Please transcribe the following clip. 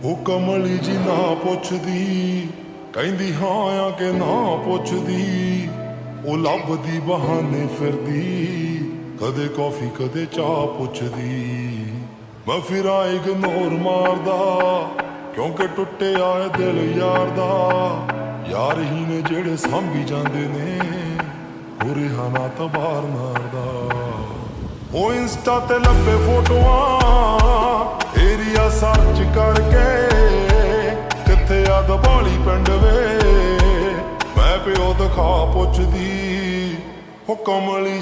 ਉਹ ਕਮਲੀ ਜੀ ਨਾ ਪੁੱਛਦੀ, ਕਹਿੰਦੀ ਹਾਂ ਆ ਕਿ ਨਾ ਪੁੱਛਦੀ। ਉਹ ਲੱਭਦੀ ਬਹਾਨੇ ਫਿਰਦੀ, ਕਦੇ ਕੌਫੀ ਕਦੇ ਚਾਹ ਪੁੱਛਦੀ। ਮੈਂ ਫਿਰ ਇਗਨੋਰ ਮਾਰਦਾ, ਕਿਉਂਕਿ ਟੁੱਟਿਆ ਏ ਦਿਲ ਯਾਰ ਦਾ। ਯਾਰ ਹੀ ਨੇ ਜਿਹੜੇ ਸਾਂਭੀ ਜਾਂਦੇ ਨੇ, ਹੋ ਰਿਹਾ ਨਾ ਤਬਾਰ ਮਾਰਦਾ। ਉਹ ਇੰਸਟਾ ਤੇ ਲੱਭੇ ਫੋਟੋਆਂ ਏਰੀਆ ਸਰਚ ਕਰਕੇ, ਕਿੱਥੇ ਆ ਦਬਾਲੀ ਪਿੰਡ ਵੇ। ਮੈਂ ਪਿਓ ਦਿਖਾ ਪੁੱਛਦੀ, ਉਹ ਕਮਲੀ